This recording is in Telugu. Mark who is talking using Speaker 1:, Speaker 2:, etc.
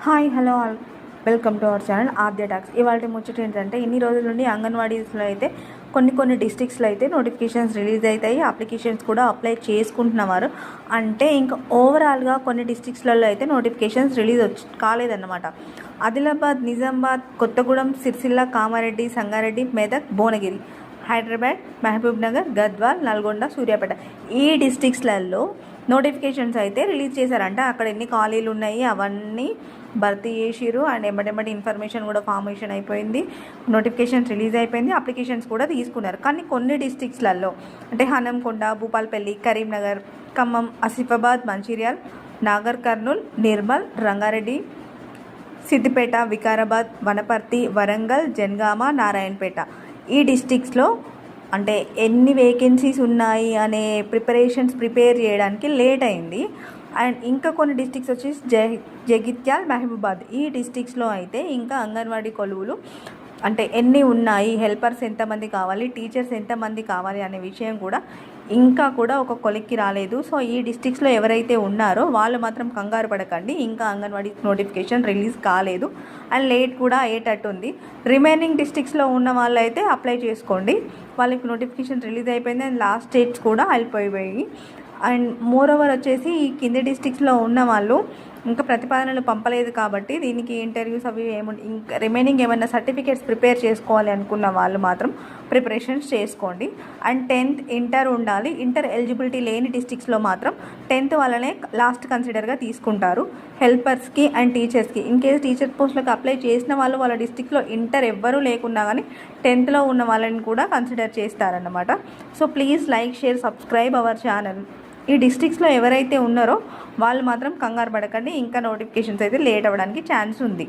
Speaker 1: Hi hello all welcome to our channel Aadya talks. ఇవాళ ముచ్చట ఏంటంటే ఇన్ని రోజుల నుండి అంగన్వాడీస్లో అయితే కొన్ని డిస్ట్రిక్ట్స్లో అయితే నోటిఫికేషన్స్ రిలీజ్ అవుతాయి, అప్లికేషన్స్ కూడా అప్లై చేసుకుంటున్నవారు. అంటే ఇంకా ఓవరాల్గా కొన్ని డిస్ట్రిక్ట్స్లలో అయితే నోటిఫికేషన్స్ రిలీజ్ కాలేదన్నమాట. ఆదిలాబాద్, నిజామాబాద్, కొత్తగూడెం, సిరిసిల్ల, కామారెడ్డి, సంగారెడ్డి, మెదక్, భువనగిరి, హైదరాబాద్, మహబూబ్ నగర్, గద్వాల్, నల్గొండ, సూర్యాపేట ఈ డిస్ట్రిక్ట్స్లలో నోటిఫికేషన్స్ అయితే రిలీజ్ చేశారంట. అక్కడ ఎన్ని ఖాళీలు ఉన్నాయి అవన్నీ భర్తీ చేసిరు. అండ్ ఎమ్మటెమ్మటి ఇన్ఫర్మేషన్ కూడా ఫార్మేషన్ అయిపోయింది, నోటిఫికేషన్స్ రిలీజ్ అయిపోయింది, అప్లికేషన్స్ కూడా తీసుకున్నారు. కానీ కొన్ని డిస్ట్రిక్ట్స్లలో అంటే హనంకొండ, భూపాల్పల్లి, కరీంనగర్, ఖమ్మం, ఆసిఫాబాద్, మంచిర్యాల్, నాగర్ కర్నూల్, నిర్మల్, రంగారెడ్డి, సిద్దిపేట, వికారాబాద్, వనపర్తి, వరంగల్, జనగామ, నారాయణపేట ఈ డిస్ట్రిక్ట్స్లో అంటే ఎన్ని వేకెన్సీస్ ఉన్నాయి అనే ప్రిపేర్ చేయడానికి లేట్ అయింది. అండ్ ఇంకా కొన్ని డిస్ట్రిక్ట్స్ వచ్చేసి జగిత్యాల్, మహబూబాద్ ఈ డిస్ట్రిక్ట్స్లో అయితే ఇంకా అంగన్వాడీ కొలువులు అంటే ఎన్ని ఉన్నాయి, హెల్పర్స్ ఎంతమంది కావాలి, టీచర్స్ ఎంతమంది కావాలి అనే విషయం కూడా ఇంకా కూడా ఒక కొలిక్కి రాలేదు. సో ఈ డిస్ట్రిక్ట్స్లో ఎవరైతే ఉన్నారో వాళ్ళు మాత్రం కంగారు పడకండి, ఇంకా అంగన్వాడీ నోటిఫికేషన్ రిలీజ్ కాలేదు అండ్ లేట్ కూడా అయ్యేటట్టుంది. రిమైనింగ్ డిస్ట్రిక్ట్స్లో ఉన్న వాళ్ళు అయితే అప్లై చేసుకోండి, వాళ్ళకి నోటిఫికేషన్ రిలీజ్ అయిపోయింది అండ్ లాస్ట్ డేట్స్ కూడా అయిపోయాయి. అండ్ మోరోవర్ వచ్చేసి ఈ కింది డిస్ట్రిక్ట్స్లో ఉన్న వాళ్ళు ఇంకా ప్రతిపాదనలు పంపలేదు కాబట్టి దీనికి ఇంటర్వ్యూస్ అవి ఇంకా రిమైనింగ్ ఏమైనా సర్టిఫికేట్స్ ప్రిపేర్ చేసుకోవాలి అనుకున్న వాళ్ళు మాత్రం ప్రిపరేషన్స్ చేసుకోండి. అండ్ 10th ఇంటర్ ఉండాలి. ఇంటర్ ఎలిజిబిలిటీ లేని డిస్ట్రిక్ట్స్లో మాత్రం 10th వాళ్ళనే లాస్ట్ కన్సిడర్గా తీసుకుంటారు. హెల్పర్స్కి అండ్ టీచర్స్కి ఇన్ కేస్ టీచర్ పోస్టులకు అప్లై చేసిన వాళ్ళు వాళ్ళ డిస్ట్రిక్ట్లో ఇంటర్ ఎవ్వరూ లేకున్నా కానీ 10th ఉన్న వాళ్ళని కూడా కన్సిడర్ చేస్తారన్నమాట. So please like, share, subscribe our channel. ఈ డిస్ట్రిక్ట్స్లో ఎవరైతే ఉన్నారో వాళ్ళు మాత్రం కంగారు పడకండి, ఇంకా నోటిఫికేషన్స్ అయితే లేట్ అవ్వడానికి ఛాన్స్ ఉంది.